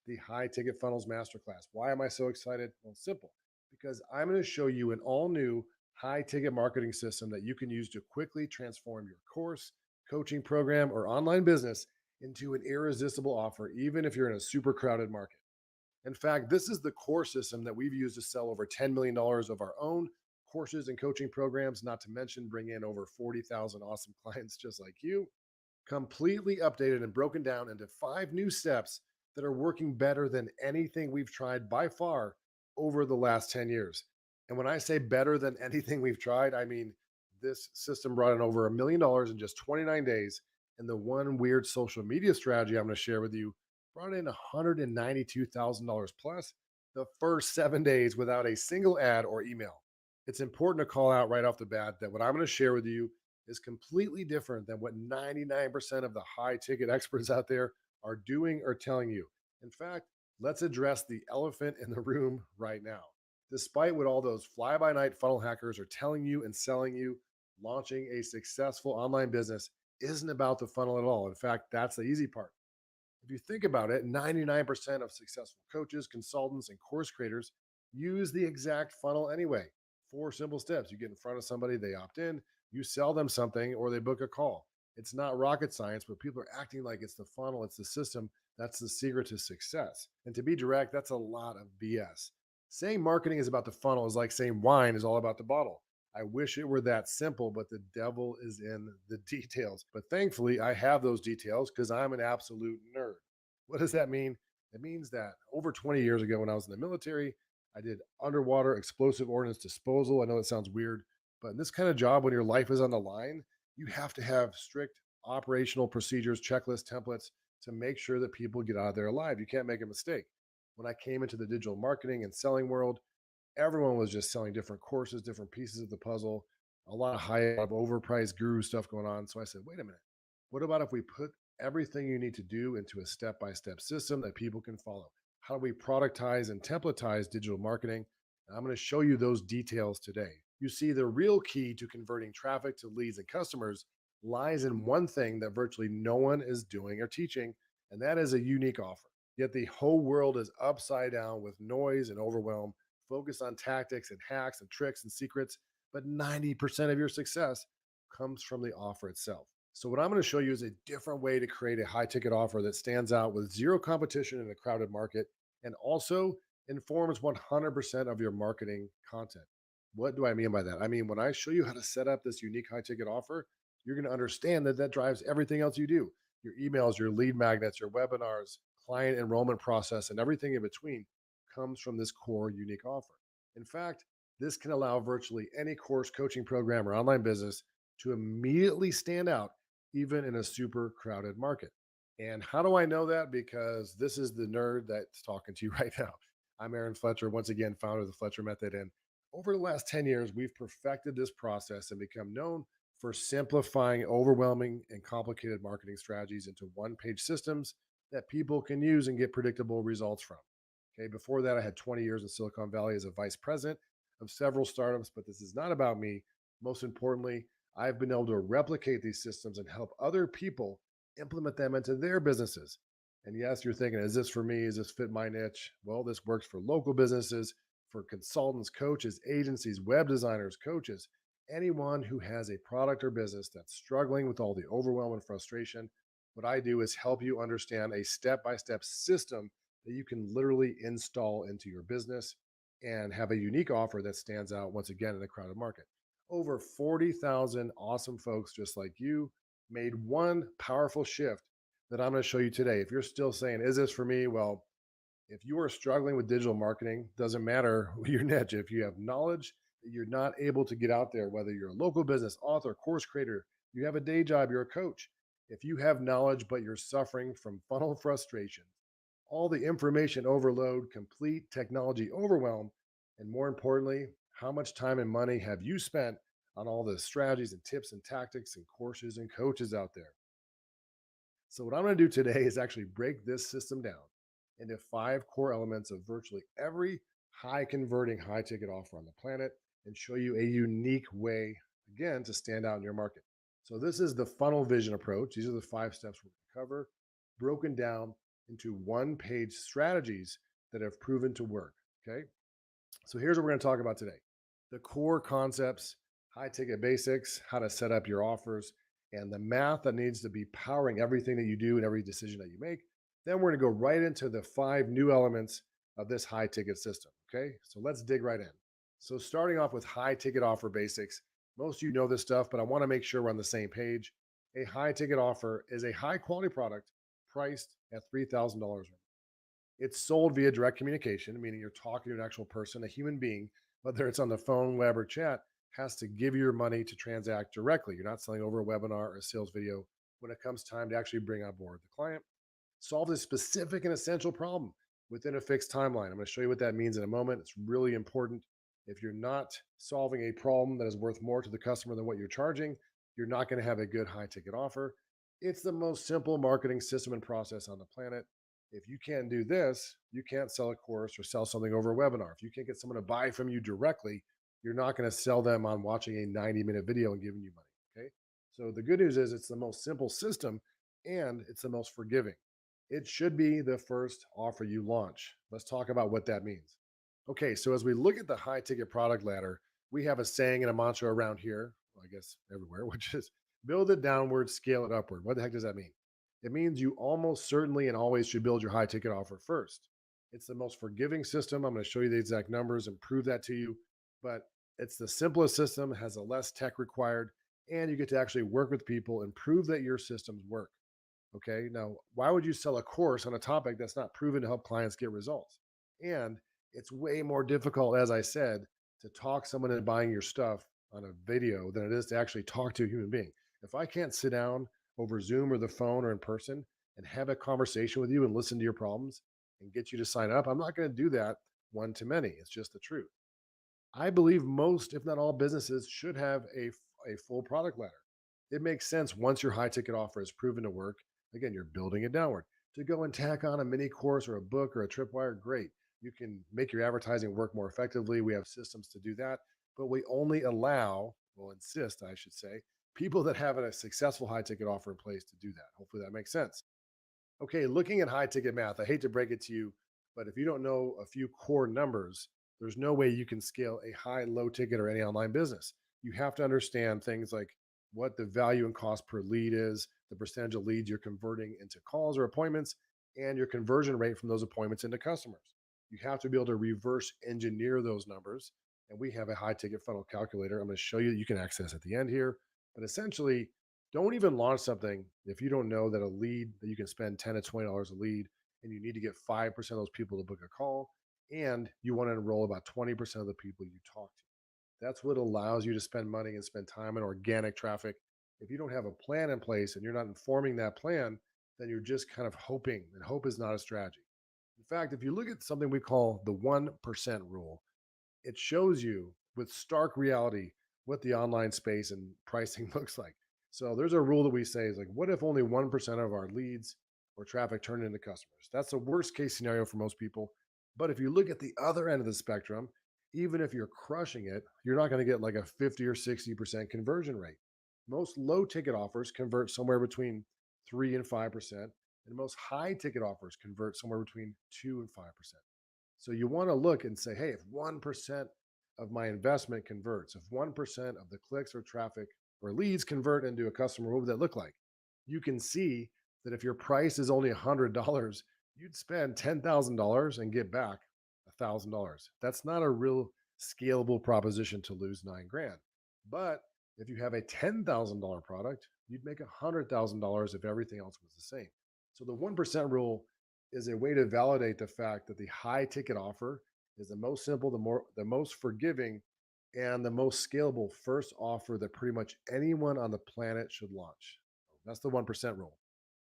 the High Ticket Funnels Masterclass. Why am I so excited? Well, simple, because I'm going to show you an all new high ticket marketing system that you can use to quickly transform your course, coaching program, or online business into an irresistible offer, even if you're in a super crowded market. In fact, this is the core system that we've used to sell over $10 million of our own courses and coaching programs, not to mention bring in over 40,000 awesome clients just like you, completely updated and broken down into 5 new steps that are working better than anything we've tried by far over the last 10 years. And when I say better than anything we've tried, I mean this system brought in over $1 million in just 29 days. And the one weird social media strategy I'm going to share with you brought in $192,000 plus the first 7 days without a single ad or email. It's important to call out right off the bat that what I'm going to share with you is completely different than what 99% of the high ticket experts out there are doing or telling you. In fact, let's address the elephant in the room right now. Despite what all those fly by night funnel hackers are telling you and selling you, launching a successful online business isn't about the funnel at all. In fact, that's the easy part. If you think about it, 99% of successful coaches, consultants, and course creators use the exact funnel anyway. 4 simple steps. You get in front of somebody, they opt in, you sell them something, or they book a call. It's not rocket science, but people are acting like it's the funnel, it's the system. That's the secret to success. And to be direct, that's a lot of BS. Saying marketing is about the funnel is like saying wine is all about the bottle. I wish it were that simple, but the devil is in the details. But thankfully, I have those details because I'm an absolute nerd. What does that mean? It means that over 20 years ago, when I was in the military, I did underwater explosive ordnance disposal. I know that sounds weird, but in this kind of job, when your life is on the line, you have to have strict operational procedures, checklists, templates to make sure that people get out of there alive. You can't make a mistake. When I came into the digital marketing and selling world, everyone was just selling different courses, different pieces of the puzzle, a lot of overpriced guru stuff going on. So I said, wait a minute, what about if we put everything you need to do into a step by step system that people can follow? How do we productize and templatize digital marketing? And I'm going to show you those details today. You see, the real key to converting traffic to leads and customers lies in one thing that virtually no one is doing or teaching, and that is a unique offer. Yet the whole world is upside down with noise and overwhelm, focused on tactics and hacks and tricks and secrets, but 90% of your success comes from the offer itself. So, what I'm going to show you is a different way to create a high ticket offer that stands out with zero competition in a crowded market and also informs 100% of your marketing content. What do I mean by that? I mean, when I show you how to set up this unique high ticket offer, you're going to understand that that drives everything else you do, your emails, your lead magnets, your webinars, client enrollment process, and everything in between comes from this core unique offer. In fact, this can allow virtually any course, coaching program, or online business to immediately stand out, even in a super crowded market. And how do I know that? Because this is the nerd that's talking to you right now. I'm Aaron Fletcher, once again, founder of the Fletcher Method. And over the last 10 years, we've perfected this process and become known for simplifying overwhelming and complicated marketing strategies into one page systems that people can use and get predictable results from. Okay, before that, I had 20 years in Silicon Valley as a vice president of several startups, but this is not about me. Most importantly, I've been able to replicate these systems and help other people implement them into their businesses. And yes, you're thinking, is this for me? Is this fit my niche? Well, this works for local businesses, for consultants, coaches, agencies, web designers, coaches, anyone who has a product or business that's struggling with all the overwhelm and frustration. What I do is help you understand a step by step system that you can literally install into your business and have a unique offer that stands out once again in a crowded market. Over 40,000 awesome folks just like you made one powerful shift that I'm going to show you today. If you're still saying, is this for me? Well, if you are struggling with digital marketing, doesn't matter your niche. If you have knowledge that you're not able to get out there, whether you're a local business, author, course creator, you have a day job, you're a coach. If you have knowledge, but you're suffering from funnel frustration, all the information overload, complete technology overwhelm, and more importantly, how much time and money have you spent on all the strategies and tips and tactics and courses and coaches out there? So, what I'm going to do today is actually break this system down into 5 core elements of virtually every high converting, high ticket offer on the planet and show you a unique way, again, to stand out in your market. So, this is the funnel vision approach. These are the 5 steps we're going to cover, broken down into one-page strategies that have proven to work. Okay. So here's what we're going to talk about today: the core concepts, high ticket basics, how to set up your offers, and the math that needs to be powering everything that you do and every decision that you make. Then we're going to go right into the 5 new elements of this high ticket system. Okay. So let's dig right in. So, starting off with high ticket offer basics, most of you know this stuff, but I want to make sure we're on the same page. A high ticket offer is a high quality product priced at $3,000. It's sold via direct communication, meaning you're talking to an actual person, a human being, whether it's on the phone, web, or chat, has to give you your money to transact directly. You're not selling over a webinar or a sales video when it comes time to actually bring on board the client. Solve a specific and essential problem within a fixed timeline. I'm going to show you what that means in a moment. It's really important. If you're not solving a problem that is worth more to the customer than what you're charging, you're not going to have a good high ticket offer. It's the most simple marketing system and process on the planet. If you can't do this, you can't sell a course or sell something over a webinar. If you can't get someone to buy from you directly, you're not going to sell them on watching a 90-minute video and giving you money. Okay. So the good news is it's the most simple system and it's the most forgiving. It should be the first offer you launch. Let's talk about what that means. Okay, so as we look at the high ticket product ladder, we have a saying and a mantra around here, well, I guess everywhere, which is build it downward, scale it upward. What the heck does that mean? It means you almost certainly and always should build your high ticket offer first. It's the most forgiving system. I'm going to show you the exact numbers and prove that to you, but it's the simplest system, has the less tech required, and you get to actually work with people and prove that your systems work. Okay. Now, why would you sell a course on a topic that's not proven to help clients get results? And it's way more difficult, as I said, to talk someone into buying your stuff on a video than it is to actually talk to a human being. If I can't sit down over Zoom or the phone or in person and have a conversation with you and listen to your problems and get you to sign up, I'm not going to do that one to many. It's just the truth. I believe most, if not all, businesses should have a full product ladder. It makes sense once your high ticket offer is proven to work. Again, you're building it downward. To go and tack on a mini course or a book or a tripwire, great. You can make your advertising work more effectively. We have systems to do that, but we only allow, well, insist, I should say, people that have a successful high ticket offer in place to do that. Hopefully that makes sense. Okay, looking at high ticket math, I hate to break it to you, but if you don't know a few core numbers, there's no way you can scale a high, low ticket or any online business. You have to understand things like what the value and cost per lead is, the percentage of leads you're converting into calls or appointments, and your conversion rate from those appointments into customers. You have to be able to reverse engineer those numbers. And we have a high ticket funnel calculator. I'm going to show you that you can access at the end here. But essentially, don't even launch something if you don't know that a lead that you can spend 10 to $20 a lead and you need to get 5% of those people to book a call and you want to enroll about 20% of the people you talk to. That's what allows you to spend money and spend time in organic traffic. If you don't have a plan in place and you're not informing that plan, then you're just kind of hoping, and hope is not a strategy. In fact, if you look at something we call the 1% rule, it shows you with stark reality what the online space and pricing looks like. So there's a rule that we say is like, what if only 1% of our leads or traffic turn into customers? That's the worst case scenario for most people. But if you look at the other end of the spectrum, even if you're crushing it, you're not going to get like a 50 or 60% conversion rate. Most low ticket offers convert somewhere between 3 and 5%, and most high ticket offers convert somewhere between 2 and 5%. So you want to look and say, hey, if 1% of my investment converts, if 1% of the clicks or traffic or leads convert into a customer, what would that look like? You can see that if your price is only $100, you'd spend $10,000 and get back $1,000. That's not a real scalable proposition to lose 9 grand. But if you have a $10,000 product, you'd make $100,000 if everything else was the same. So the 1% rule is a way to validate the fact that the high ticket offer is the most simple, the most forgiving, and the most scalable first offer that pretty much anyone on the planet should launch. That's the 1% rule.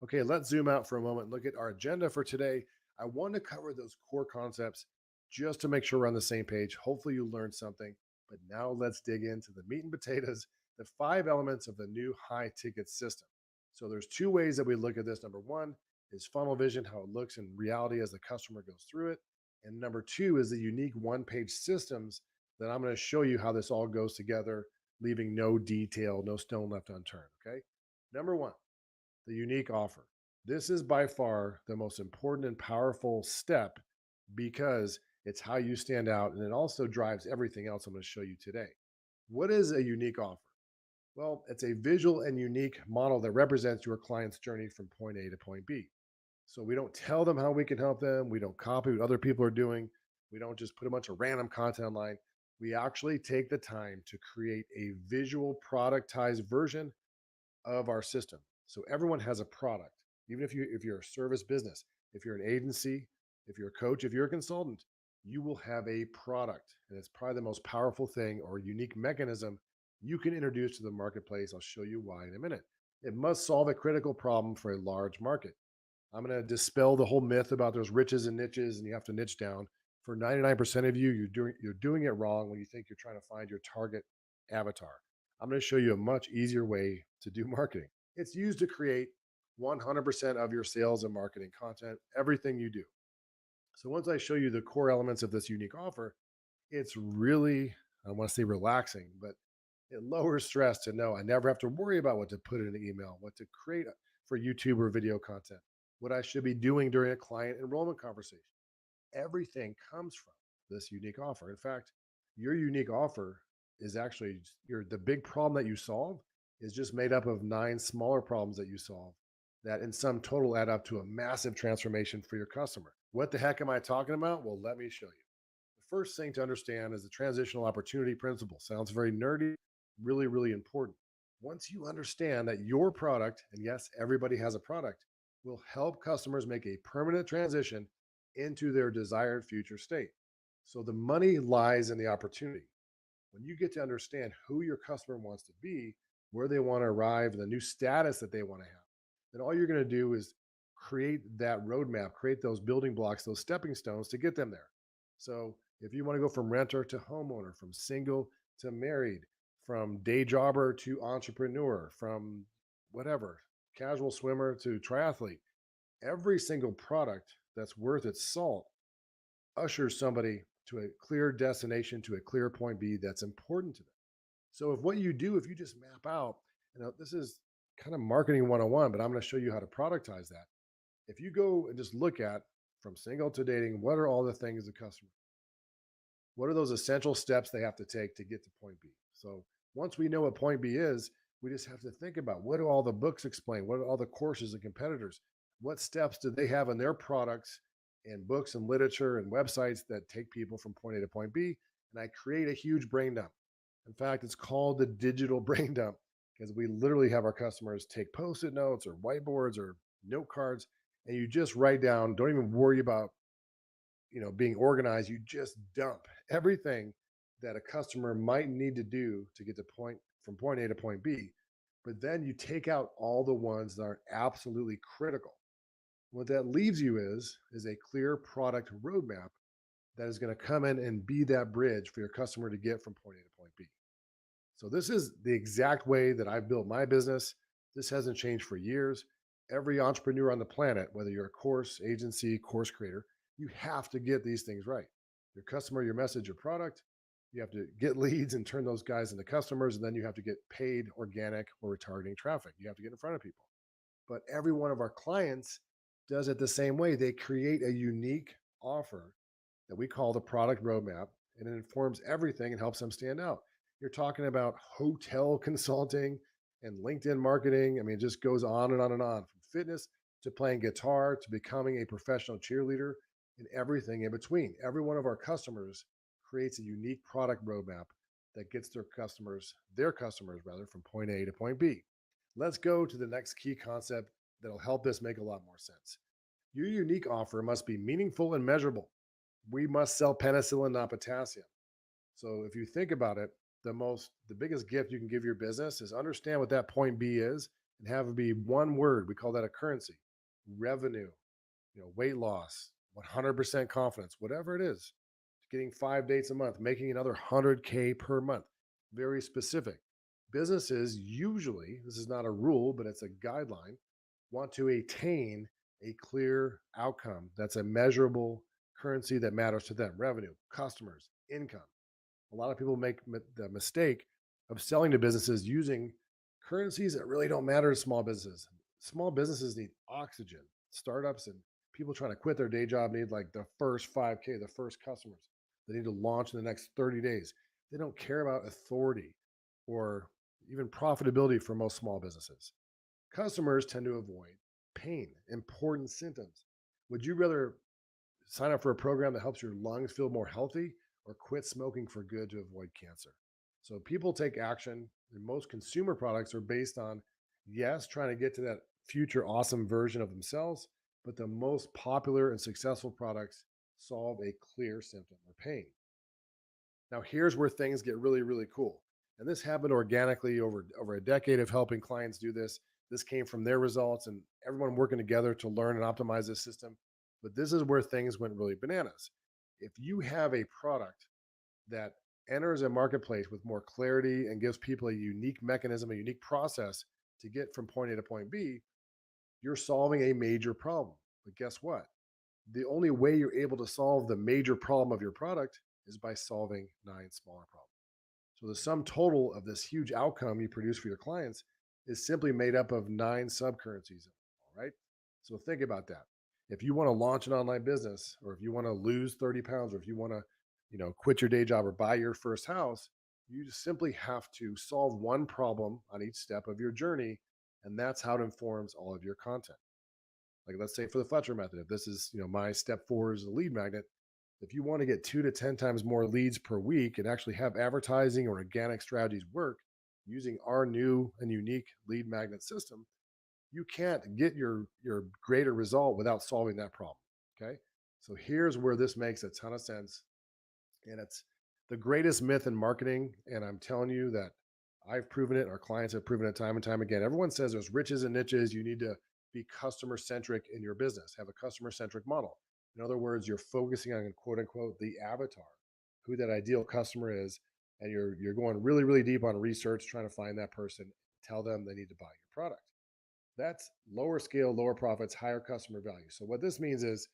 Okay, let's zoom out for a moment and look at our agenda for today. I want to cover those core concepts just to make sure we're on the same page. Hopefully you learned something. But now let's dig into the meat and potatoes, the 5 elements of the new high ticket system. So there's 2 ways that we look at this. Number one is funnel vision, how it looks in reality as the customer goes through it. And number 2 is the unique one-page systems that I'm going to show you how this all goes together, leaving no detail, no stone left unturned. Okay. Number 1, the unique offer. This is by far the most important and powerful step because it's how you stand out and it also drives everything else I'm going to show you today. What is a unique offer? Well, it's a visual and unique model that represents your client's journey from point A to point B. So we don't tell them how we can help them. We don't copy what other people are doing. We don't just put a bunch of random content online. We actually take the time to create a visual productized version of our system. So everyone has a product. Even if you're a service business, if you're an agency, if you're a coach, if you're a consultant, you will have a product. And it's probably the most powerful thing or unique mechanism you can introduce to the marketplace. I'll show you why in a minute. It must solve a critical problem for a large market. I'm going to dispel the whole myth about there's riches and niches and you have to niche down. For 99% of you, you're doing it wrong when you think you're trying to find your target avatar. I'm going to show you a much easier way to do marketing. It's used to create 100% of your sales and marketing content, everything you do. So once I show you the core elements of this unique offer, it's really, I don't want to say relaxing, but it lowers stress to know I never have to worry about what to put in an email, what to create for YouTube or video content, what I should be doing during a client enrollment conversation. Everything comes from this unique offer. In fact, your unique offer is actually the big problem that you solve is just made up of nine smaller problems that you solve that in sum total add up to a massive transformation for your customer. What the heck am I talking about? Well, let me show you. The first thing to understand is the transitional opportunity principle. Sounds very nerdy, really, really important. Once you understand that your product, and yes, everybody has a product, will help customers make a permanent transition into their desired future state. So the money lies in the opportunity. When you get to understand who your customer wants to be, where they want to arrive, and the new status that they want to have, then all you're going to do is create that roadmap, create those building blocks, those stepping stones to get them there. So if you want to go from renter to homeowner, from single to married, from day jobber to entrepreneur, from whatever, casual swimmer to triathlete, every single product that's worth its salt ushers somebody to a clear destination, to a clear point B that's important to them. So if what you do, if you just map out, this is kind of marketing 101, but I'm going to show you how to productize that. If you go and just look at from single to dating, what are all the things the customer, what are those essential steps they have to take to get to point B? So once we know what point B is, we just have to think about what do all the books explain? What are all the courses and competitors? What steps do they have in their products and books and literature and websites that take people from point A to point B? And I create a huge brain dump. In fact, it's called the digital brain dump because we literally have our customers take post-it notes or whiteboards or note cards, and you just write down, don't even worry about being organized. You just dump everything that a customer might need to do to get to point from point A to point B, but then you take out all the ones that are absolutely critical. What that leaves you is a clear product roadmap that is going to come in and be that bridge for your customer to get from point A to point B. So this is the exact way that I've built my business. This hasn't changed for years. Every entrepreneur on the planet, whether you're a course agency, course creator, you have to get these things right. Your customer, your message, your product. You have to get leads and turn those guys into customers. And then you have to get paid organic or retargeting traffic. You have to get in front of people. But every one of our clients does it the same way. They create a unique offer that we call the product roadmap, and it informs everything and helps them stand out. You're talking about hotel consulting and LinkedIn marketing. I mean, it just goes on and on and on, from fitness to playing guitar to becoming a professional cheerleader and everything in between. Every one of our customers creates a unique product roadmap that gets their customers rather, from point A to point B. Let's go to the next key concept that'll help this make a lot more sense. Your unique offer must be meaningful and measurable. We must sell penicillin, not potassium. So if you think about it, the biggest gift you can give your business is understand what that point B is and have it be one word. We call that a currency. Revenue, weight loss, 100% confidence, whatever it is. Getting 5 dates a month, making another 100K per month. Very specific. Businesses usually, this is not a rule, but it's a guideline, want to attain a clear outcome that's a measurable currency that matters to them: revenue, customers, income. A lot of people make the mistake of selling to businesses using currencies that really don't matter to small businesses. Small businesses need oxygen. Startups and people trying to quit their day job need like the first 5K, the first customers. They need to launch in the next 30 days. They don't care about authority or even profitability for most small businesses. Customers tend to avoid pain, important symptoms. Would you rather sign up for a program that helps your lungs feel more healthy or quit smoking for good to avoid cancer? So people take action, and most consumer products are based on, yes, trying to get to that future awesome version of themselves, but the most popular and successful products solve a clear symptom or pain. Now, here's where things get really, really cool. And this happened organically over a decade of helping clients do this. This came from their results and everyone working together to learn and optimize this system. But this is where things went really bananas. If you have a product that enters a marketplace with more clarity and gives people a unique mechanism, a unique process to get from point A to point B, you're solving a major problem. But guess what? The only way you're able to solve the major problem of your product is by solving nine smaller problems. So the sum total of this huge outcome you produce for your clients is simply made up of nine subcurrencies. All right. So think about that. If you want to launch an online business, or if you want to lose 30 pounds, or if you want to, quit your day job or buy your first house, you just simply have to solve one problem on each step of your journey. And that's how it informs all of your content. Like let's say for the Fletcher method, if this is, my step four is a lead magnet, if you want to get 2 to 10 times more leads per week and actually have advertising or organic strategies work using our new and unique lead magnet system, you can't get your greater result without solving that problem. Okay. So here's where this makes a ton of sense. And it's the greatest myth in marketing. And I'm telling you that I've proven it. Our clients have proven it time and time again. Everyone says there's riches and niches. You need to be customer centric in your business, have a customer centric model. In other words, you're focusing on quote unquote the avatar, who that ideal customer is. And you're going really, really deep on research, trying to find that person, tell them they need to buy your product. That's lower scale, lower profits, higher customer value. So what this means is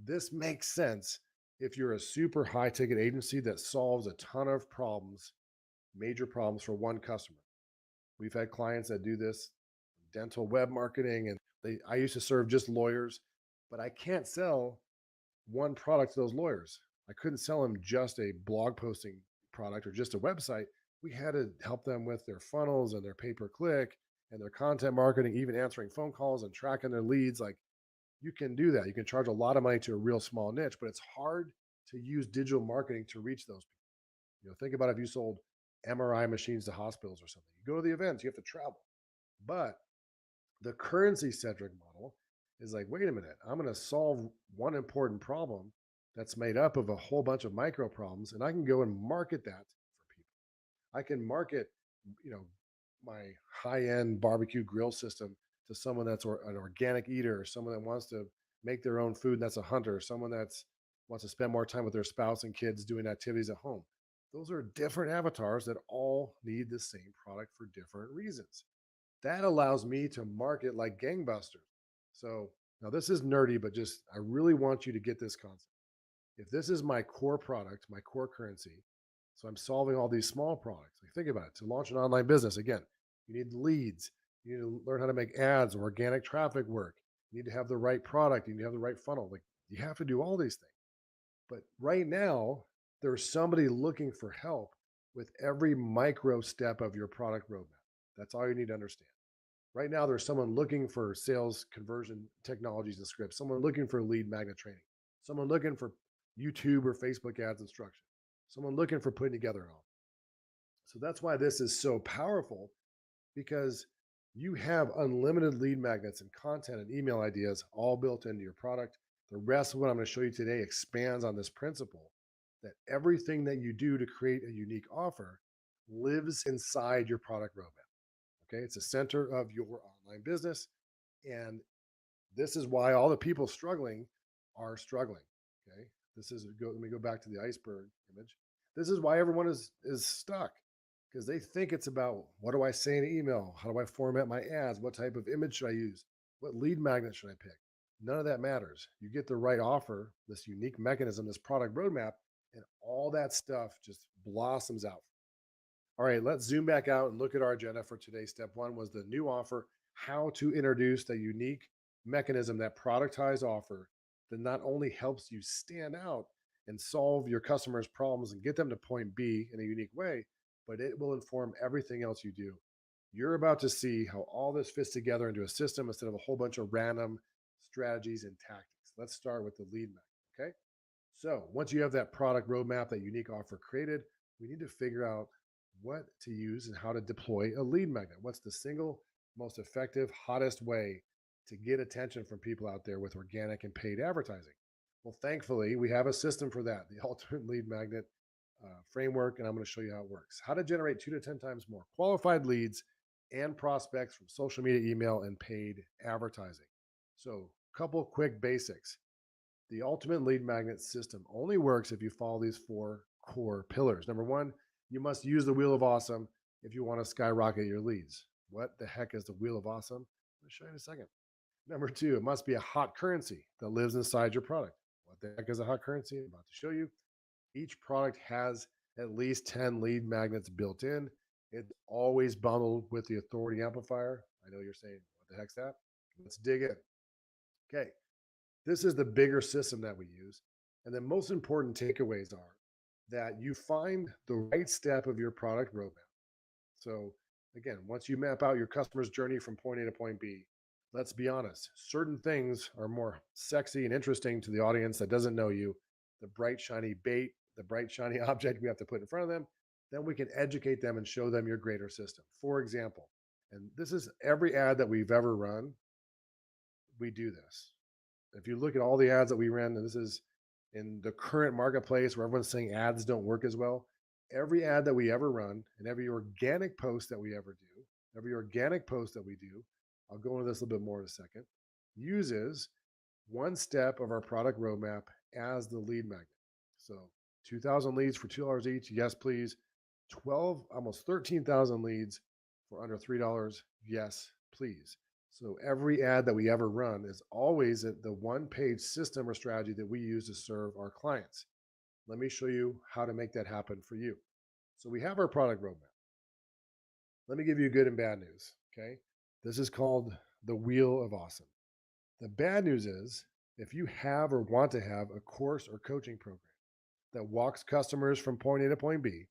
this makes sense if you're a super high ticket agency that solves a ton of problems, major problems for one customer. We've had clients that do this, dental web marketing, and I used to serve just lawyers, but I can't sell one product to those lawyers. I couldn't sell them just a blog posting product or just a website. We had to help them with their funnels and their pay per click and their content marketing, even answering phone calls and tracking their leads. Like you can do that. You can charge a lot of money to a real small niche, but it's hard to use digital marketing to reach those people. Think about if you sold MRI machines to hospitals or something. You go to the events, you have to travel. But the currency centric model is like, wait a minute, I'm going to solve one important problem that's made up of a whole bunch of micro problems, and I can go and market that for people. I can market, you know, my high end barbecue grill system to someone that's an organic eater, or someone that wants to make their own food and that's a hunter, or someone that's wants to spend more time with their spouse and kids doing activities at home. Those are different avatars that all need the same product for different reasons. That allows me to market like gangbusters. So now this is nerdy, but just I really want you to get this concept. If this is my core product, my core currency, so I'm solving all these small products. Like think about it. To launch an online business, again, you need leads. You need to learn how to make ads or organic traffic work. You need to have the right product. You need to have the right funnel. Like you have to do all these things. But right now, there's somebody looking for help with every micro step of your product roadmap. That's all you need to understand. Right now, there's someone looking for sales conversion technologies and scripts, someone looking for lead magnet training, someone looking for YouTube or Facebook ads instruction, someone looking for putting together it all. So that's why this is so powerful, because you have unlimited lead magnets and content and email ideas all built into your product. The rest of what I'm going to show you today expands on this principle that everything that you do to create a unique offer lives inside your product roadmap. Okay. It's the center of your online business. And this is why all the people struggling are struggling. Okay. Let me go back to the iceberg image. This is why everyone is stuck, because they think it's about, what do I say in an email? How do I format my ads? What type of image should I use? What lead magnet should I pick? None of that matters. You get the right offer, this unique mechanism, this product roadmap, and all that stuff just blossoms out. All right, let's zoom back out and look at our agenda for today. Step one was the new offer. how to introduce the unique mechanism, that productized offer that not only helps you stand out and solve your customers' problems and get them to point B in a unique way, but it will inform everything else you do. You're about to see how all this fits together into a system instead of a whole bunch of random strategies and tactics. Let's start with the lead magnet. Okay. So once you have that product roadmap, that unique offer created, we need to figure out what to use and how to deploy a lead magnet. What's the single most effective, hottest way to get attention from people out there with organic and paid advertising? Well, thankfully, we have a system for that, the Ultimate Lead Magnet framework, and I'm going to show you how it works. How to generate 2 to 10 times more qualified leads and prospects from social media, email, and paid advertising. So, couple quick basics. The Ultimate Lead Magnet system only works if you follow these 4 core pillars. Number 1, you must use the Wheel of Awesome if you want to skyrocket your leads. What the heck is the Wheel of Awesome? I'll show you in a second. Number 2, it must be a hot currency that lives inside your product. What the heck is a hot currency? I'm about to show you. Each product has at least 10 lead magnets built in. It's always bundled with the authority amplifier. I know you're saying, what the heck's that? Let's dig in. Okay. This is the bigger system that we use. And the most important takeaways are that you find the right step of your product roadmap. So, again, once you map out your customer's journey from point A to point B, let's be honest, certain things are more sexy and interesting to the audience that doesn't know you. The bright, shiny bait, the bright, shiny object we have to put in front of them. Then we can educate them and show them your greater system. For example, and this is every ad that we've ever run, we do this. If you look at all the ads that we ran, and this is in the current marketplace where everyone's saying ads don't work as well, every ad that we ever run and every organic post that we ever do, every organic post that we do, I'll go into this a little bit more in a second, uses one step of our product roadmap as the lead magnet. So 2,000 leads for $2 each. Yes, please. 12, almost 13,000 leads for under $3. Yes, please. So every ad that we ever run is always the one-page system or strategy that we use to serve our clients. Let me show you how to make that happen for you. So we have our product roadmap. Let me give you good and bad news. Okay. This is called the Wheel of Awesome. The bad news is if you have or want to have a course or coaching program that walks customers from point A to point B,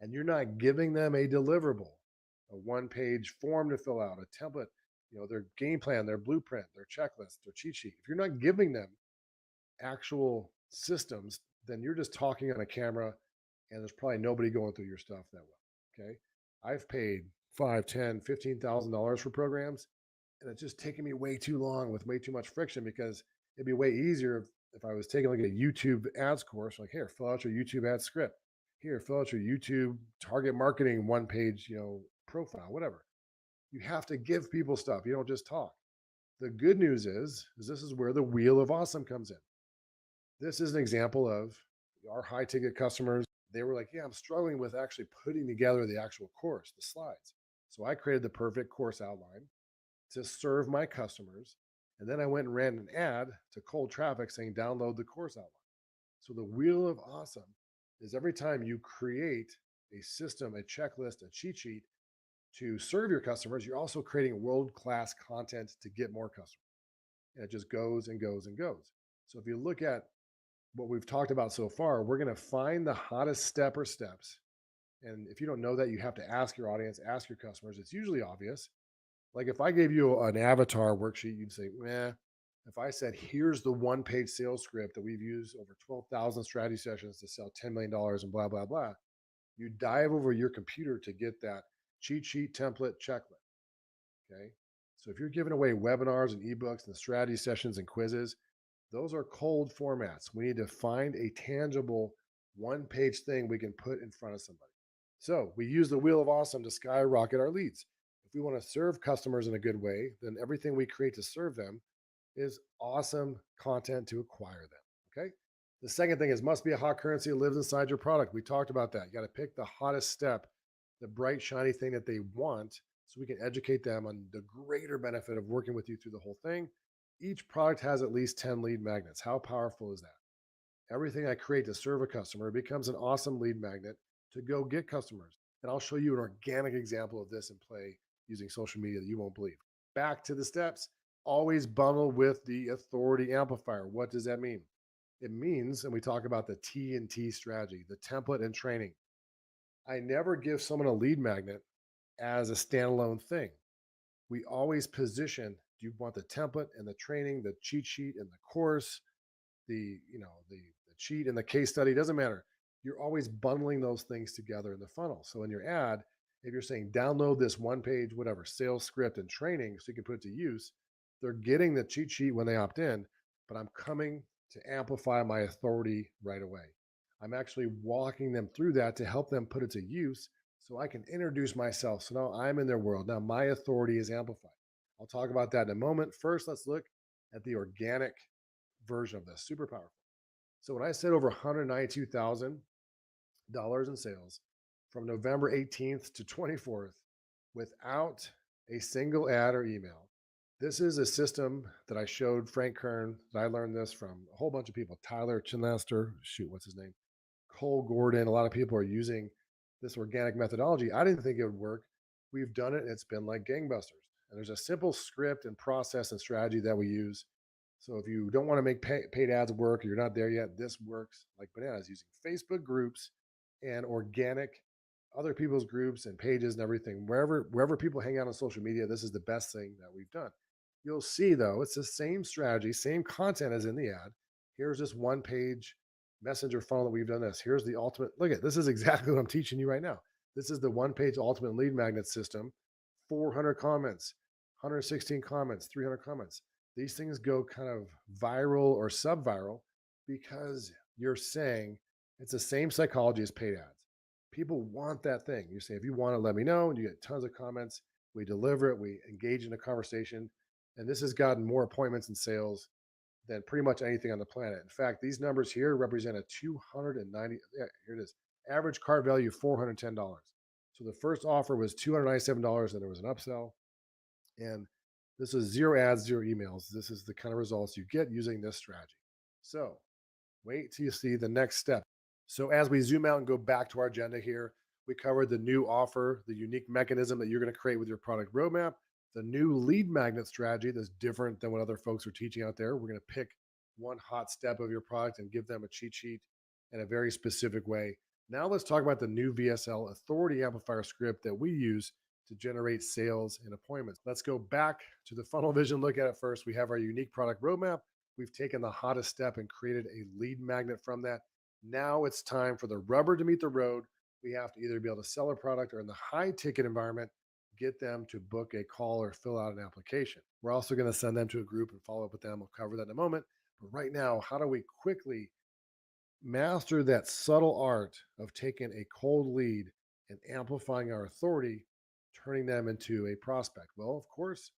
and you're not giving them a deliverable, a one-page form to fill out, a template, their game plan, their blueprint, their checklist, their cheat sheet. If you're not giving them actual systems, then you're just talking on a camera and there's probably nobody going through your stuff that well. Okay. I've paid $5, $10, $15,000 for programs, and it's just taking me way too long with way too much friction, because it'd be way easier if I was taking like a YouTube ads course, like, here, fill out your YouTube ad script. Here, fill out your YouTube target marketing one page, profile, whatever. You have to give people stuff. You don't just talk. The good news is this is where the Wheel of Awesome comes in. This is an example of our high ticket customers. They were like, yeah, I'm struggling with actually putting together the actual course, the slides. So I created the perfect course outline to serve my customers. And then I went and ran an ad to cold traffic saying, download the course outline. So the Wheel of Awesome is every time you create a system, a checklist, a cheat sheet to serve your customers, you're also creating world-class content to get more customers. And it just goes and goes and goes. So if you look at what we've talked about so far, we're going to find the hottest step or steps. And if you don't know that, you have to ask your audience, ask your customers. It's usually obvious. Like if I gave you an avatar worksheet, you'd say, if I said, here's the one-page sales script that we've used over 12,000 strategy sessions to sell $10 million and blah, blah, blah, you dive over your computer to get that cheat sheet template checklist. Okay. So if you're giving away webinars and ebooks and strategy sessions and quizzes, those are cold formats. We need to find a tangible one-page thing we can put in front of somebody. So we use the Wheel of Awesome to skyrocket our leads. If we want to serve customers in a good way, then everything we create to serve them is awesome content to acquire them. Okay. The second thing is must be a hot currency that lives inside your product. We talked about that. You got to pick the hottest step, the bright, shiny thing that they want, so we can educate them on the greater benefit of working with you through the whole thing. Each product has at least 10 lead magnets. How powerful is that? Everything I create to serve a customer becomes an awesome lead magnet to go get customers. And I'll show you an organic example of this in play using social media that you won't believe. Back to the steps. Always bundle with the authority amplifier. What does that mean? It means, and we talk about the T and T strategy, the template and training. I never give someone a lead magnet as a standalone thing. We always position, do you want the template and the training, the cheat sheet and the course, the cheat and the case study, doesn't matter. You're always bundling those things together in the funnel. So in your ad, if you're saying download this one page, whatever, sales script and training so you can put it to use, they're getting the cheat sheet when they opt in, but I'm coming to amplify my authority right away. I'm actually walking them through that to help them put it to use so I can introduce myself. So now I'm in their world. Now my authority is amplified. I'll talk about that in a moment. First, let's look at the organic version of this. Super powerful. So when I said over $192,000 in sales from November 18th to 24th without a single ad or email, this is a system that I showed Frank Kern. That I learned this from a whole bunch of people. Tyler Chinlaster, what's his name? Cole Gordon. A lot of people are using this organic methodology. I didn't think it would work. We've done it. And it's been like gangbusters. And there's a simple script and process and strategy that we use. So if you don't want to make paid ads work, or you're not there yet, this works like bananas using Facebook groups and organic other people's groups and pages and everything. Wherever people hang out on social media, this is the best thing that we've done. You'll see though, it's the same strategy, same content as in the ad. Here's this one page messenger funnel that we've done this. Here's the ultimate. Look at this is exactly what I'm teaching you right now. This is the one page ultimate lead magnet system, 400 comments, 116 comments, 300 comments. These things go kind of viral or sub-viral because you're saying it's the same psychology as paid ads. People want that thing. You say, if you want it, let me know. And you get tons of comments. We deliver it. We engage in a conversation. And this has gotten more appointments and sales than pretty much anything on the planet. In fact, these numbers here represent a 290, yeah, here it is, average cart value $410. So the first offer was $297, and there was an upsell. And this is zero ads, zero emails. This is the kind of results you get using this strategy. So wait till you see the next step. So as we zoom out and go back to our agenda here, we covered the new offer, the unique mechanism that you're going to create with your product roadmap, the new lead magnet strategy that's different than what other folks are teaching out there. We're going to pick one hot step of your product and give them a cheat sheet in a very specific way. Now let's talk about the new VSL authority amplifier script that we use to generate sales and appointments. Let's go back to the funnel vision. Look at it first. We have our unique product roadmap. We've taken the hottest step and created a lead magnet from that. Now it's time for the rubber to meet the road. We have to either be able to sell a product or in the high ticket environment, get them to book a call or fill out an application. We're also going to send them to a group and follow up with them. We'll cover that in a moment. But right now, how do we quickly master that subtle art of taking a cold lead and amplifying our authority, turning them into a prospect? Well, of course,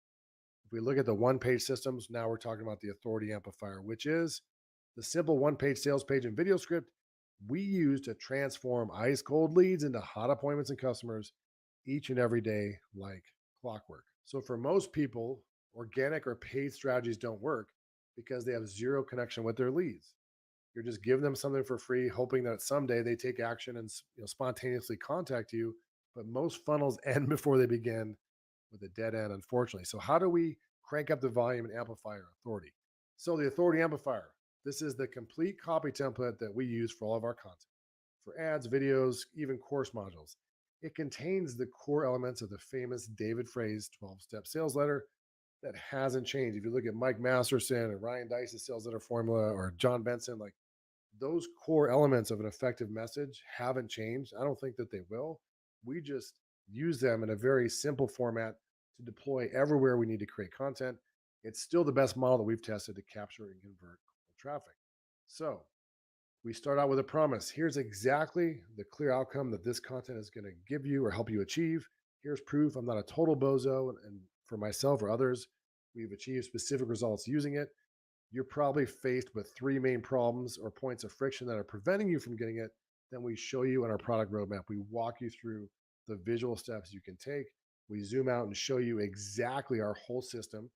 if we look at the one-page systems, now we're talking about the authority amplifier, which is the simple one-page sales page and video script we use to transform ice cold leads into hot appointments and customers each and every day like clockwork. So for most people, organic or paid strategies don't work because they have zero connection with their leads. You're just giving them something for free, hoping that someday they take action and spontaneously contact you. But most funnels end before they begin with a dead end, unfortunately. So how do we crank up the volume and amplify our authority? So the authority amplifier, this is the complete copy template that we use for all of our content, for ads, videos, even course modules. It contains the core elements of the famous David Frey's 12-step sales letter that hasn't changed. If you look at Mike Masterson or Ryan Dice's sales letter formula or John Benson, like those core elements of an effective message haven't changed. I don't think that they will. We just use them in a very simple format to deploy everywhere we need to create content. It's still the best model that we've tested to capture and convert traffic. So we start out with a promise. Here's exactly the clear outcome that this content is going to give you or help you achieve. Here's proof I'm not a total bozo. And for myself or others, we've achieved specific results using it. You're probably faced with three main problems or points of friction that are preventing you from getting it. Then we show you in our product roadmap. We walk you through the visual steps you can take. We zoom out and show you exactly our whole system.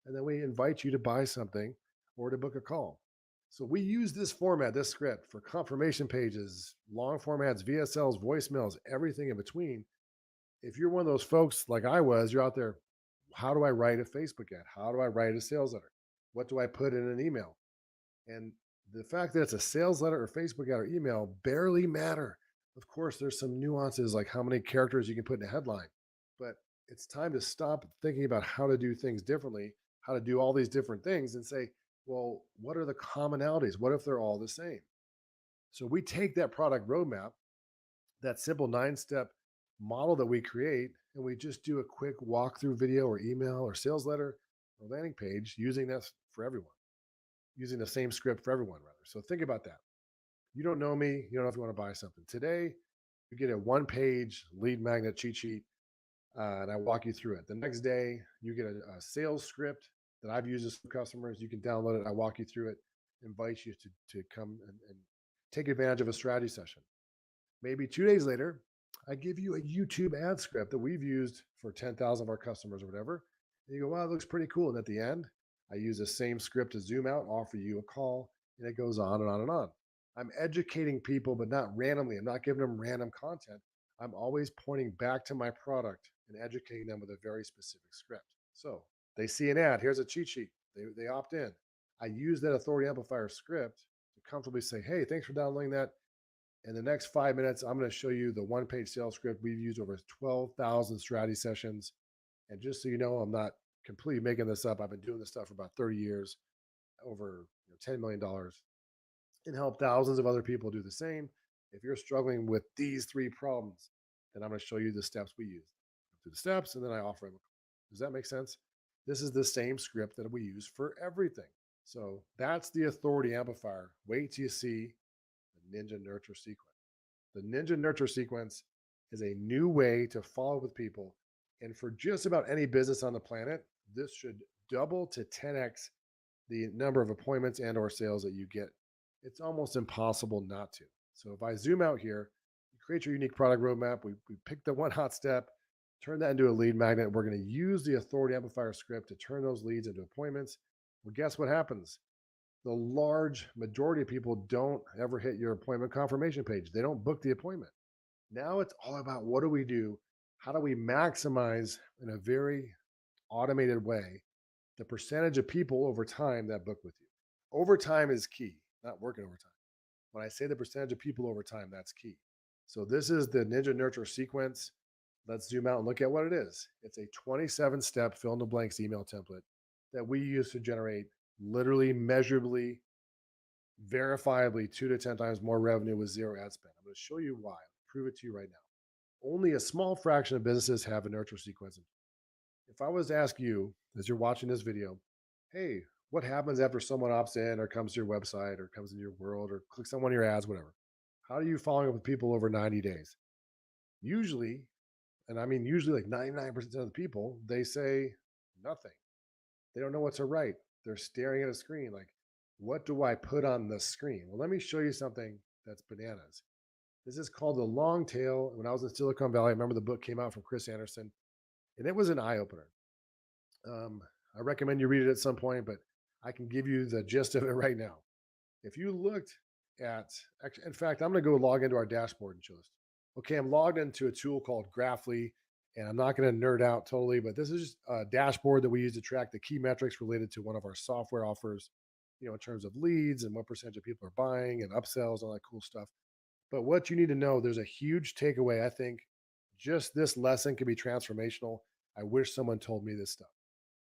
And then we invite you to buy something or to book a call. So we use this format, this script for confirmation pages, long form ads, VSLs, voicemails, everything in between. If you're one of those folks like I was, you're out there, how do I write a Facebook ad? How do I write a sales letter? What do I put in an email? And the fact that it's a sales letter or Facebook ad or email barely matter. Of course, there's some nuances like how many characters you can put in a headline, but it's time to stop thinking about how to do things differently, how to do all these different things and say, well, what are the commonalities? What if they're all the same? So we take that product roadmap, that simple 9 step model that we create, and we just do a quick walkthrough video or email or sales letter or landing page using that for everyone, using the same script for everyone, rather. So think about that. You don't know me. You don't know if you want to buy something. Today, you get a 1 page lead magnet cheat sheet, and I walk you through it. The next day, you get a sales script that I've used with customers. You can download it. I walk you through it, invite you to come and take advantage of a strategy session. Maybe 2 days later, I give you a YouTube ad script that we've used for 10,000 of our customers or whatever. And you go, wow, it looks pretty cool. And at the end, I use the same script to zoom out, offer you a call, and it goes on and on and on. I'm educating people, but not randomly. I'm not giving them random content. I'm always pointing back to my product and educating them with a very specific script. So they see an ad. Here's a cheat sheet. They opt in. I use that authority amplifier script to comfortably say, hey, thanks for downloading that. In the next 5 minutes, I'm going to show you the 1 page sales script. We've used over 12,000 strategy sessions. And just so you know, I'm not completely making this up. I've been doing this stuff for about 30 years, over $10 million, and help thousands of other people do the same. If you're struggling with these 3 problems, then I'm going to show you the steps we use. Do the steps, and then I offer them. Does that make sense? This is the same script that we use for everything. So that's the authority amplifier. Wait till you see the Ninja Nurture sequence. The Ninja Nurture sequence is a new way to follow with people. And for just about any business on the planet, this should double to 10x the number of appointments and or sales that you get. It's almost impossible not to. So if I zoom out here, you create your unique product roadmap. We pick the one hot step, turn that into a lead magnet. We're going to use the authority amplifier script to turn those leads into appointments. Well, guess what happens? The large majority of people don't ever hit your appointment confirmation page. They don't book the appointment. Now it's all about what do we do? How do we maximize in a very automated way the percentage of people over time that book with you? Overtime is key, not working overtime. When I say the percentage of people over time, that's key. So this is the Ninja Nurture sequence. Let's zoom out and look at what it is. It's a 27-step fill in the blanks email template that we use to generate literally measurably, verifiably 2 to 10 times more revenue with zero ad spend. I'm going to show you why. I'll prove it to you right now. Only a small fraction of businesses have a nurture sequence. If I was to ask you, as you're watching this video, hey, what happens after someone opts in or comes to your website or comes into your world or clicks on one of your ads, whatever? How are you following up with people over 90 days? Usually, and I mean usually like 99% of the people, they say nothing. They don't know what to write. They're staring at a screen like, what do I put on the screen? Well, let me show you something that's bananas. This is called the long tail. When I was in Silicon Valley, I remember the book came out from Chris Anderson, and it was an eye opener. I recommend you read it at some point, but I can give you the gist of it right now. If you looked at, in fact, I'm going to go log into our dashboard and show this. Okay, I'm logged into a tool called Graphly, and I'm not going to nerd out totally, but this is just a dashboard that we use to track the key metrics related to one of our software offers, in terms of leads and what percentage of people are buying and upsells, all that cool stuff. But what you need to know, there's a huge takeaway. I think just this lesson can be transformational. I wish someone told me this stuff.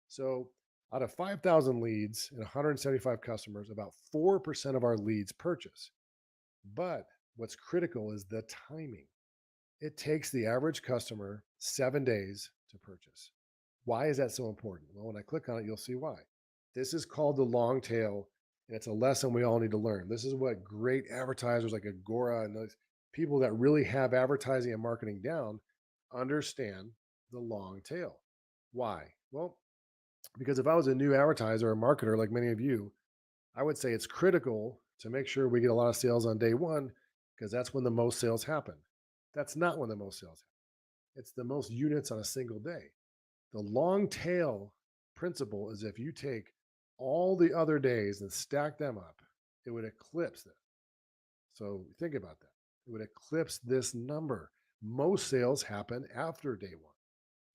So out of 5,000 leads and 175 customers, about 4% of our leads purchase. But what's critical is the timing. It takes the average customer 7 days to purchase. Why is that so important? Well, when I click on it, you'll see why. This is called the long tail, and it's a lesson we all need to learn. This is what great advertisers like Agora and those people that really have advertising and marketing down understand the long tail. Why? Well, because if I was a new advertiser or marketer like many of you, I would say it's critical to make sure we get a lot of sales on day one because that's when the most sales happen. That's not when the most sales happen. It's the most units on a single day. The long tail principle is if you take all the other days and stack them up, it would eclipse it. So think about that. It would eclipse this number. Most sales happen after day one.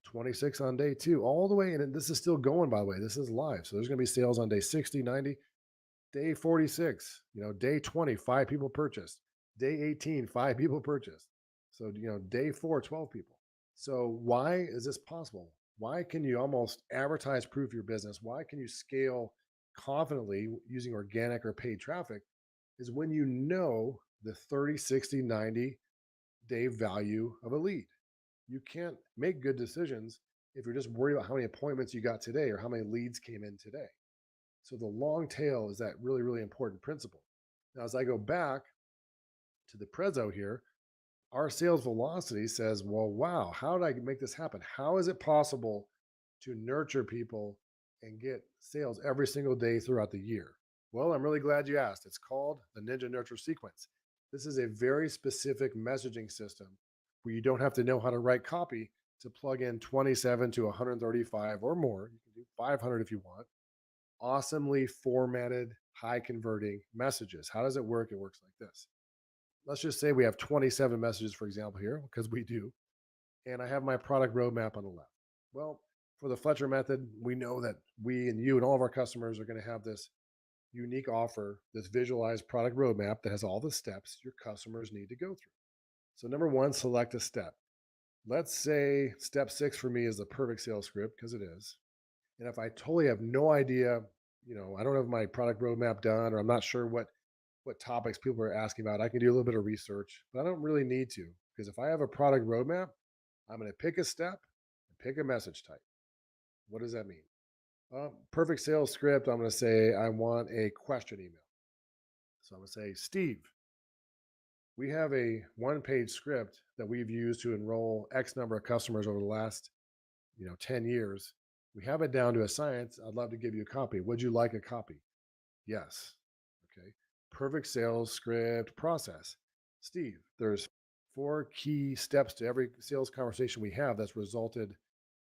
26 on day 2, all the way. And this is still going, by the way. This is live. So there's going to be sales on day 60, 90, day 46, day 20, 5 people purchased. Day 18, 5 people purchased. So, day 4, 12 people. So why is this possible? Why can you almost advertise proof your business? Why can you scale confidently using organic or paid traffic? Is when you know the 30, 60, 90-day value of a lead. You can't make good decisions if you're just worried about how many appointments you got today or how many leads came in today. So the long tail is that really, really important principle. Now, as I go back to the Prezzo here, our sales velocity says, well, wow, how did I make this happen? How is it possible to nurture people and get sales every single day throughout the year? Well, I'm really glad you asked. It's called the Ninja Nurture Sequence. This is a very specific messaging system where you don't have to know how to write copy to plug in 27 to 135 or more. You can do 500 if you want. Awesomely formatted, high converting messages. How does it work? It works like this. Let's just say we have 27 messages, for example, here, because we do. And I have my product roadmap on the left. Well, for the Fletcher method, we know that we and you and all of our customers are going to have this unique offer, this visualized product roadmap that has all the steps your customers need to go through. So, number one, select a step. Let's say step 6 for me is the perfect sales script, because it is. And if I totally have no idea, I don't have my product roadmap done, or I'm not sure what topics people are asking about, I can do a little bit of research, but I don't really need to, because if I have a product roadmap, I'm going to pick a step and pick a message type. What does that mean? Perfect sales script. I'm going to say I want a question email. So I'm going to say, Steve, we have a one-page script that we've used to enroll X number of customers over the last 10 years. We have it down to a science. I'd love to give you a copy. Would you like a copy? Yes. Okay. Perfect sales script process. Steve, there's 4 key steps to every sales conversation we have that's resulted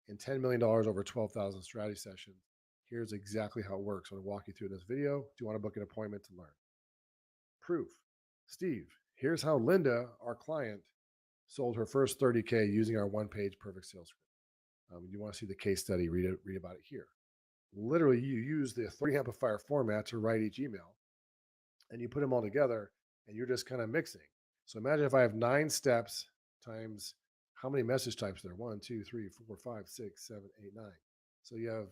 in $10 million over 12,000 strategy sessions. Here's exactly how it works. I'm going to walk you through this video. Do you want to book an appointment to learn? Proof. Steve, here's how Linda, our client, sold her first 30K using our one-page perfect sales script. You want to see the case study, read about it here. Literally, you use the authority amplifier format to write each email, and you put them all together, and you're just kind of mixing. So imagine if I have 9 steps times how many message types there? 1, 2, 3, 4, 5, 6, 7, 8, 9. So you have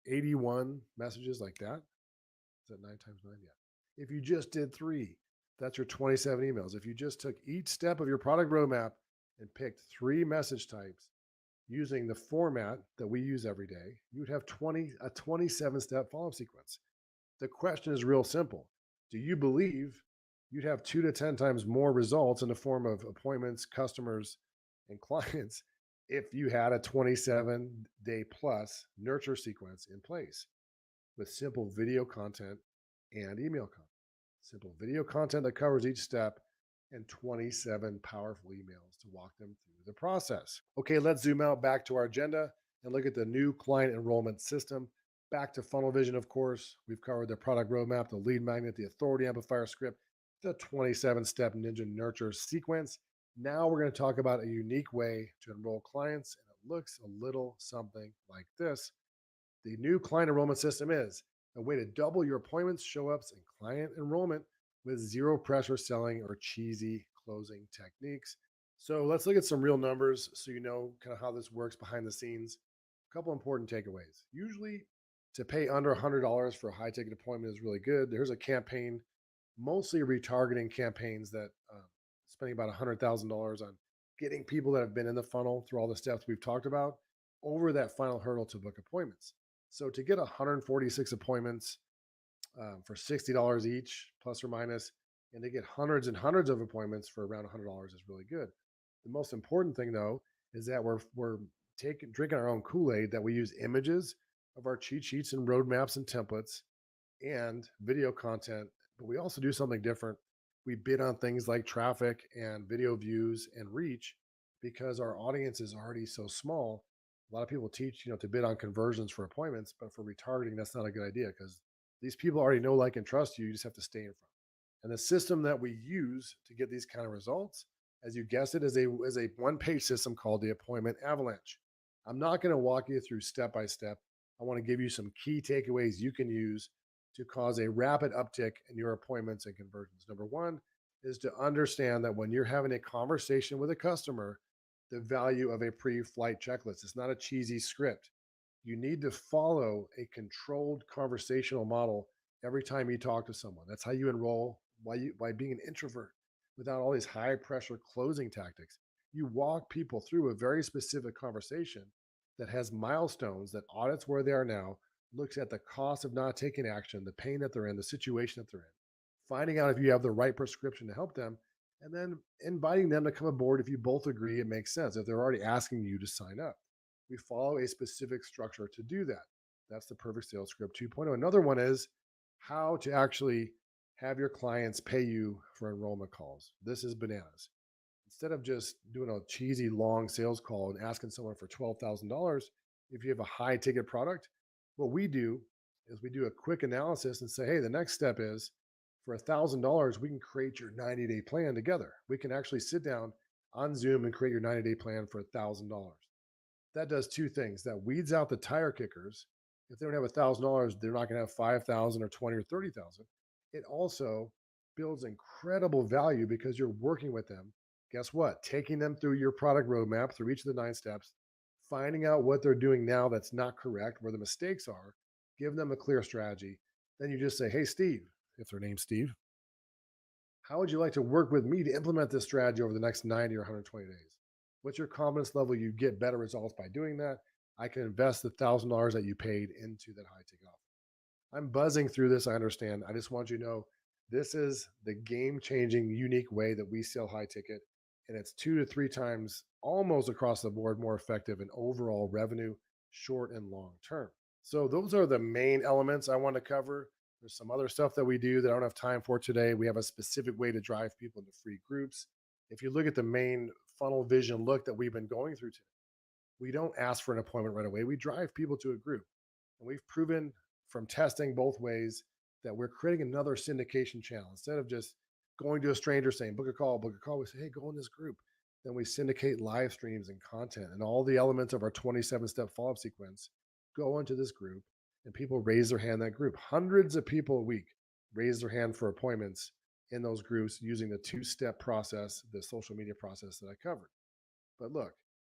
81 messages like that. Is that 9 times 9? Yeah. If you just did 3, that's your 27 emails. If you just took each step of your product roadmap and picked 3 message types using the format that we use every day, you would have a 27-step follow-up sequence. The question is real simple. Do you believe you'd have 2 to 10 times more results in the form of appointments, customers, and clients if you had a 27-day plus nurture sequence in place with simple video content and email content? Simple video content that covers each step and 27 powerful emails to walk them through the process. Okay, let's zoom out back to our agenda and look at the new client enrollment system. Back to funnel vision, of course. We've covered the product roadmap, the lead magnet, the authority amplifier script, the 27-step ninja nurture sequence. Now we're going to talk about a unique way to enroll clients, and it looks a little something like this. The new client enrollment system is a way to double your appointments, show-ups, and client enrollment with zero pressure selling or cheesy closing techniques. So let's look at some real numbers so you know kind of how this works behind the scenes. A couple important takeaways. Usually to pay under $100 for a high ticket appointment is really good. There's a campaign, mostly retargeting campaigns that spending about $100,000 on getting people that have been in the funnel through all the steps we've talked about over that final hurdle to book appointments. So to get 146 appointments for $60 each, plus or minus, and to get hundreds and hundreds of appointments for around $100 is really good. The most important thing, though, is that we're drinking our own Kool-Aid, that we use images of our cheat sheets and roadmaps and templates and video content, but we also do something different. We bid on things like traffic and video views and reach because our audience is already so small. A lot of people teach, to bid on conversions for appointments, but for retargeting, that's not a good idea because these people already know, like, and trust you. You just have to stay in front. And the system that we use to get these kind of results, as you guessed it, is a one-page system called the Appointment Avalanche. I'm not going to walk you through step by step. I want to give you some key takeaways you can use to cause a rapid uptick in your appointments and conversions. Number one is to understand that when you're having a conversation with a customer, the value of a pre flight checklist. It's not a cheesy script. You need to follow a controlled conversational model every time you talk to someone. That's how you enroll by being an introvert without all these high pressure closing tactics. You walk people through a very specific conversation that has milestones, that audits where they are now, looks at the cost of not taking action, the pain that they're in, the situation that they're in, finding out if you have the right prescription to help them, and then inviting them to come aboard if you both agree it makes sense, if they're already asking you to sign up. We follow a specific structure to do that. That's the perfect sales script 2.0. Another one is how to actually have your clients pay you for enrollment calls. This is bananas. Instead of just doing a cheesy long sales call and asking someone for $12,000, if you have a high ticket product, what we do is we do a quick analysis and say, hey, the next step is for $1,000, we can create your 90-day plan together. We can actually sit down on Zoom and create your 90-day plan for $1,000. That does two things. That weeds out the tire kickers. If they don't have $1,000, they're not going to have 5,000 or 20 or 30,000. It also builds incredible value because you're working with them. Guess what? Taking them through your product roadmap, through each of the 9 steps, finding out what they're doing now that's not correct, where the mistakes are, give them a clear strategy. Then you just say, hey, Steve, if their name's Steve, how would you like to work with me to implement this strategy over the next 90 or 120 days? What's your confidence level? You get better results by doing that. I can invest the $1,000 that you paid into that high ticket offer. I'm buzzing through this. I understand. I just want you to know this is the game changing, unique way that we sell high ticket. And it's 2 to 3 times almost across the board more effective in overall revenue, short and long term. So, those are the main elements I want to cover. There's some other stuff that we do that I don't have time for today. We have a specific way to drive people into free groups. If you look at the main funnel vision look that we've been going through today, we don't ask for an appointment right away. We drive people to a group. And we've proven from testing both ways that we're creating another syndication channel. Instead of just going to a stranger saying, book a call, we say, hey, go in this group. Then we syndicate live streams and content and all the elements of our 27-step follow up sequence go into this group, and people raise their hand in that group. Hundreds of people a week raise their hand for appointments in those groups using the 2-step process, the social media process that I covered. But look,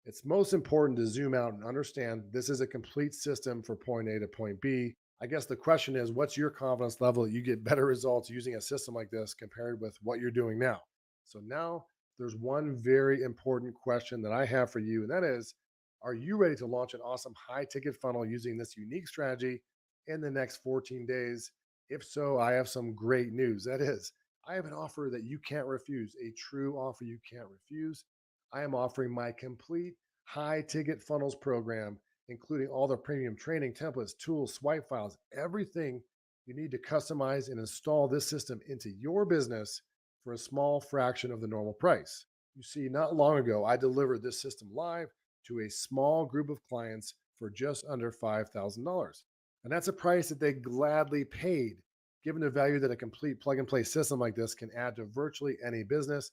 it's most important to zoom out and understand this is a complete system for point A to point B. I guess the question is, what's your confidence level that you get better results using a system like this compared with what you're doing now? So now there's one very important question that I have for you, and that is, are you ready to launch an awesome high ticket funnel using this unique strategy in the next 14 days? If so, I have some great news. That is, I have an offer that you can't refuse, a true offer you can't refuse. I am offering my complete high ticket funnels program, including all the premium training, templates, tools, swipe files, everything you need to customize and install this system into your business for a small fraction of the normal price. You see, not long ago, I delivered this system live to a small group of clients for just under $5,000. And that's a price that they gladly paid, given the value that a complete plug and play system like this can add to virtually any business.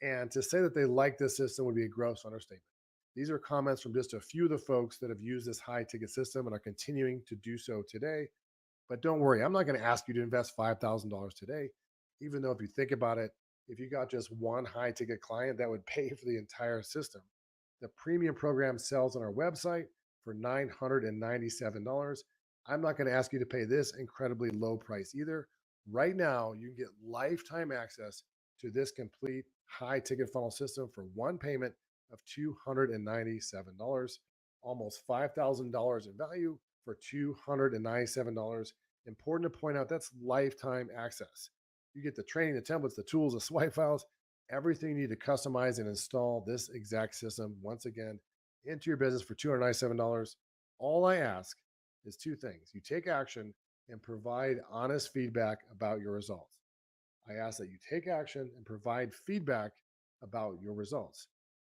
And to say that they like this system would be a gross understatement. These are comments from just a few of the folks that have used this high ticket system and are continuing to do so today. But don't worry, I'm not going to ask you to invest $5,000 today, even though if you think about it, if you got just one high ticket client, that would pay for the entire system. The premium program sells on our website for $997. I'm not going to ask you to pay this incredibly low price either. Right now, you can get lifetime access to this complete high ticket funnel system for one payment of $297, almost $5,000 in value for $297. Important to point out that's lifetime access. You get the training, the templates, the tools, the swipe files, everything you need to customize and install this exact system once again into your business for $297. All I ask is two things. You take action and provide honest feedback about your results. I ask that you take action and provide feedback about your results.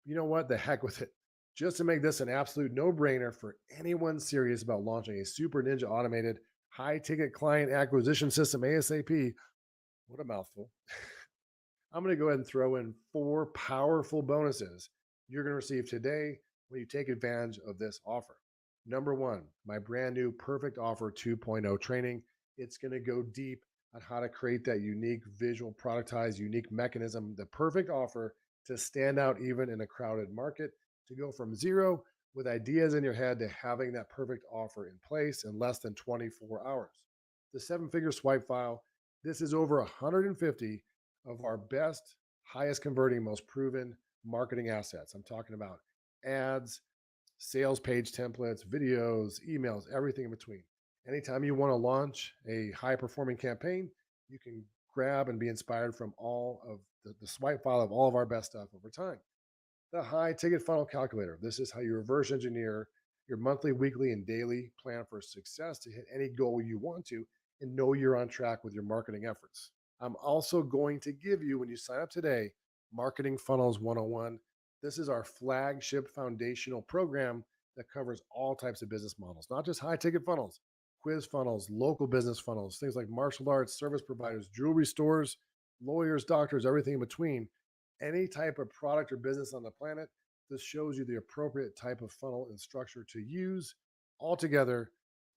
You know what? The heck with it. Just to make this an absolute no-brainer for anyone serious about launching a super ninja automated high-ticket client acquisition system ASAP. What a mouthful. I'm going to go ahead and throw in 4 powerful bonuses you're going to receive today when you take advantage of this offer. Number one, my brand new Perfect Offer 2.0 training. It's going to go deep on how to create that unique visual productized, unique mechanism, the perfect offer to stand out even in a crowded market, to go from zero with ideas in your head to having that perfect offer in place in less than 24 hours. The seven figure swipe file. This is over 150 of our best, highest converting, most proven marketing assets. I'm talking about ads, sales page templates, videos, emails, everything in between. Anytime you want to launch a high performing campaign, you can grab and be inspired from all of the swipe file of all of our best stuff over time. The high ticket funnel calculator. This is how you reverse engineer your monthly, weekly, and daily plan for success to hit any goal you want to and know you're on track with your marketing efforts. I'm also going to give you, when you sign up today, Marketing Funnels 101. This is our flagship foundational program that covers all types of business models, not just high ticket funnels, quiz funnels, local business funnels, things like martial arts, service providers, jewelry stores, lawyers, doctors, everything in between. Any type of product or business on the planet, this shows you the appropriate type of funnel and structure to use. Altogether,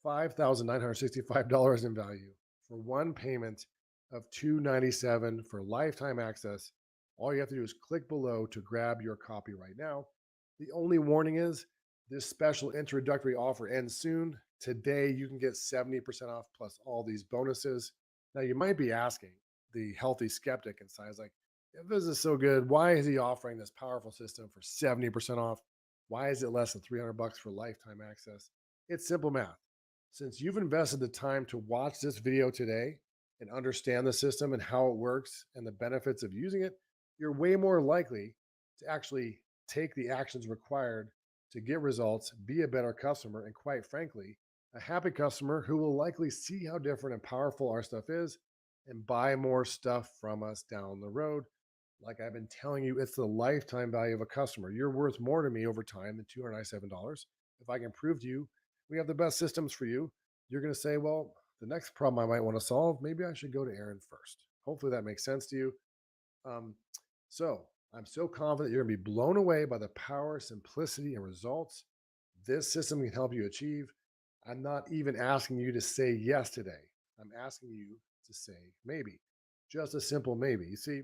$5,965 in value for one payment of $297 for lifetime access. All you have to do is click below to grab your copy right now. The only warning is this special introductory offer ends soon. Today, you can get 70% off plus all these bonuses. Now, you might be asking, the healthy skeptic inside is like, if this is so good, why is he offering this powerful system for 70% off? Why is it less than $300 for lifetime access? It's simple math. Since you've invested the time to watch this video today and understand the system and how it works and the benefits of using it, you're way more likely to actually take the actions required to get results, be a better customer, and quite frankly, a happy customer who will likely see how different and powerful our stuff is and buy more stuff from us down the road. Like I've been telling you, it's the lifetime value of a customer. You're worth more to me over time than $297. If I can prove to you we have the best systems for you, you're going to say, well, the next problem I might want to solve, maybe I should go to Aaron first. Hopefully that makes sense to you. So I'm so confident you're going to be blown away by the power, simplicity, and results this system can help you achieve. I'm not even asking you to say yes today. I'm asking you to say maybe, just a simple maybe. You see,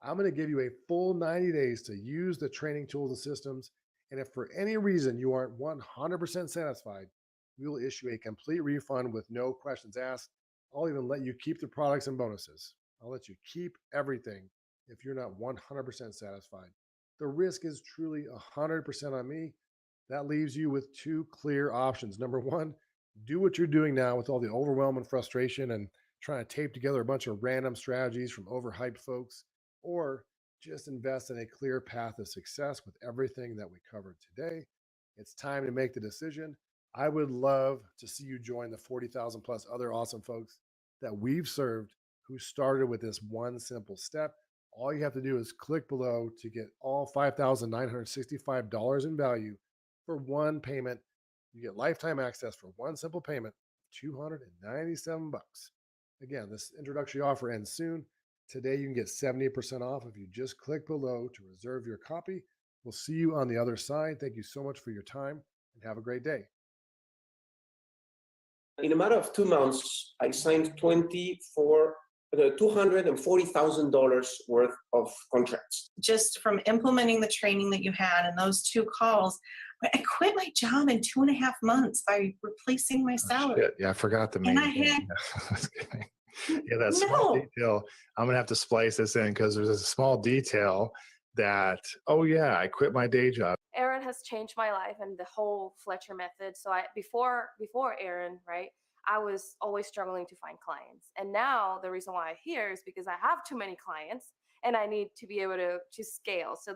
I'm going to give you a full 90 days to use the training tools and systems. And if for any reason you aren't 100% satisfied, we will issue a complete refund with no questions asked. I'll even let you keep the products and bonuses. I'll let you keep everything if you're not 100% satisfied. The risk is truly 100% on me. That leaves you with two clear options. Number one, do what you're doing now with all the overwhelm and frustration and trying to tape together a bunch of random strategies from overhyped folks, or just invest in a clear path of success with everything that we covered today. It's time to make the decision. I would love to see you join the 40,000 plus other awesome folks that we've served who started with this one simple step. All you have to do is click below to get all $5,965 in value for one payment. You get lifetime access for one simple payment, $297. Again, this introductory offer ends soon. Today, you can get 70% off if you just click below to reserve your copy. We'll see you on the other side. Thank you so much for your time and have a great day. In a matter of 2 months, I signed $240,000 worth of contracts. Just from implementing the training that you had and those 2 calls, I quit my job in 2.5 months by replacing my salary. Shit. Yeah, I forgot the main thing. Yeah, that small detail. I'm gonna have to splice this in because there's a small detail that, oh yeah, I quit my day job. Aaron has changed my life and the whole Fletcher method. So before Aaron, right, I was always struggling to find clients. And now the reason why I'm here is because I have too many clients and I need to be able to scale. So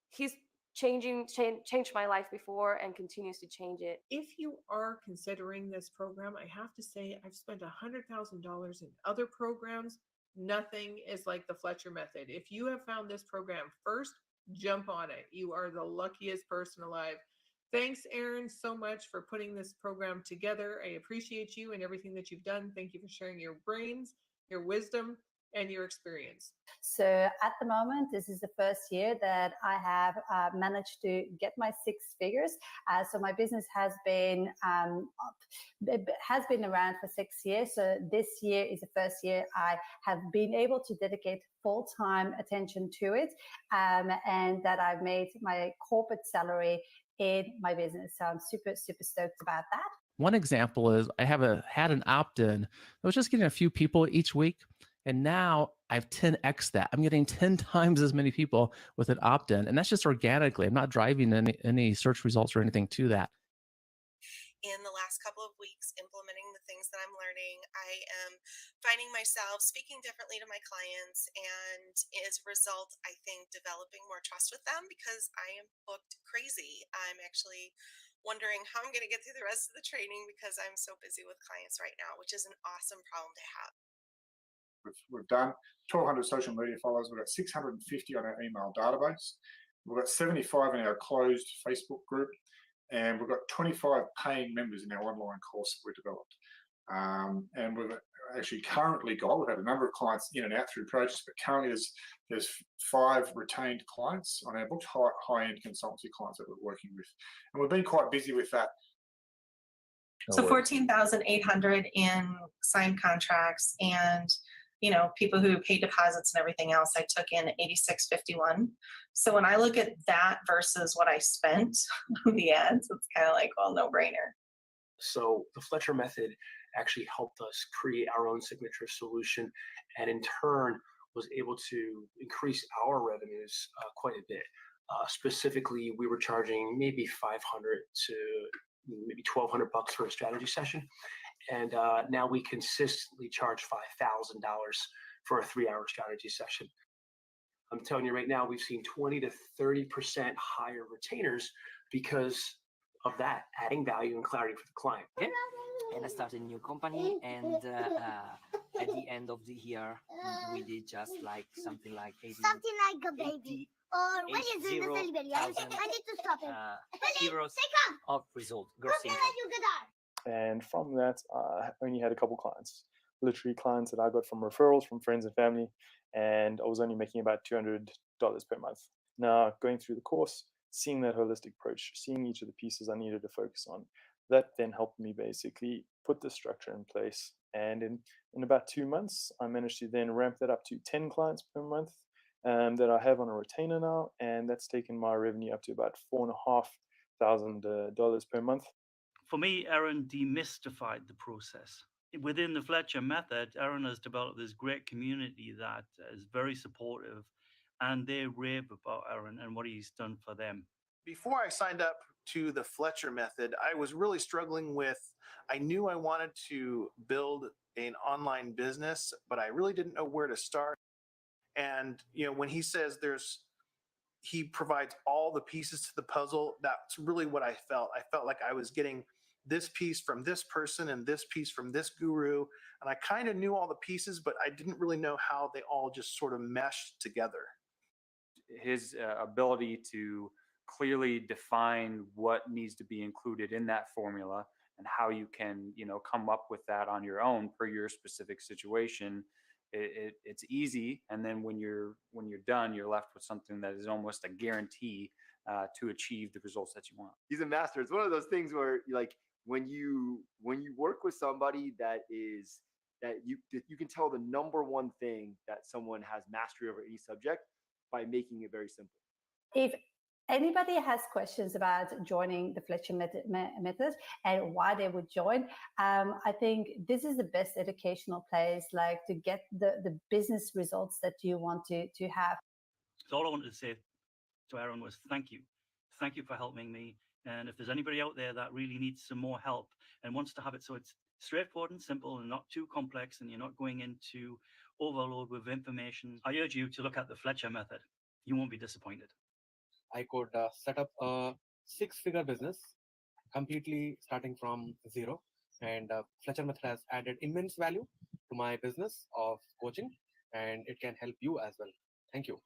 he's changed my life before and continues to change it. If you are considering this program, I have to say I've spent $100,000 in other programs. Nothing is like the Fletcher method. If you have found this program first, jump on it. You are the luckiest person alive. Thanks, Aaron, so much for putting this program together. I appreciate you and everything that you've done. Thank you for sharing your brains, your wisdom. and your experience? So at the moment, this is the first year that I have managed to get my 6 figures. So my business has been around for 6 years. So this year is the first year I have been able to dedicate full-time attention to it, and that I've made my corporate salary in my business. So I'm super, super stoked about that. One example is I had an opt-in. I was just getting a few people each week, and now I've 10x that. I'm getting 10 times as many people with an opt-in, and that's just organically. I'm not driving any search results or anything to that. In the last couple of weeks, implementing the things that I'm learning, I am finding myself speaking differently to my clients, and as a result, I think developing more trust with them because I am booked crazy. I'm actually wondering how I'm going to get through the rest of the training because I'm so busy with clients right now, which is an awesome problem to have. We've done 1,200 social media followers. We've got 650 on our email database. We've got 75 in our closed Facebook group. And we've got 25 paying members in our online course that we developed. And we've actually currently we've had a number of clients in and out through projects, but currently there's 5 retained clients on our books, high-end consultancy clients that we're working with. And we've been quite busy with that. So 14,800 in signed contracts, and people who pay deposits and everything else, I took in 8651. So when I look at that versus what I spent on the ads, it's kind of like, well, no brainer. So the Fletcher method actually helped us create our own signature solution, and in turn was able to increase our revenues quite a bit. Specifically, we were charging maybe 500 to maybe $1,200 for a strategy session. And now we consistently charge $5,000 for a 3-hour strategy session. I'm telling you right now, we've seen 20 to 30% higher retainers because of that, adding value and clarity for the client. And I started a new company, and at the end of the year, we did just like something like 80, something like a baby. Or when you do the delivery, I need to stop it. Euros of result, gross income. And from that, I only had a couple clients, literally clients that I got from referrals from friends and family, and I was only making about $200 per month. Now, going through the course, seeing that holistic approach, seeing each of the pieces I needed to focus on, that then helped me basically put the structure in place. And in about 2 months, I managed to then ramp that up to 10 clients per month that I have on a retainer now, and that's taken my revenue up to about $4,500 per month. For me, Aaron demystified the process. Within the Fletcher method, Aaron has developed this great community that is very supportive, and they rave about Aaron and what he's done for them. Before I signed up to the Fletcher method, I was really struggling with, I knew I wanted to build an online business, but I really didn't know where to start. And, when he says he provides all the pieces to the puzzle, that's really what I felt. I felt like I was getting this piece from this person and this piece from this guru. And I kind of knew all the pieces, but I didn't really know how they all just sort of meshed together. His ability to clearly define what needs to be included in that formula and how you can, come up with that on your own per your specific situation. It's easy, and then when you're done, you're left with something that is almost a guarantee to achieve the results that you want. He's a master. It's one of those things where, like, when you work with somebody that you can tell the number one thing that someone has mastery over any subject by making it very simple. If anybody has questions about joining the Fletcher method and why they would join, I think this is the best educational place, like, to get the business results that you want to have. So all I wanted to say to Aaron was thank you. Thank you for helping me. And if there's anybody out there that really needs some more help and wants to have it so it's straightforward and simple and not too complex, and you're not going into overload with information, I urge you to look at the Fletcher method. You won't be disappointed. I could set up a 6-figure business completely starting from zero. And Fletcher method has added immense value to my business of coaching, and it can help you as well. Thank you.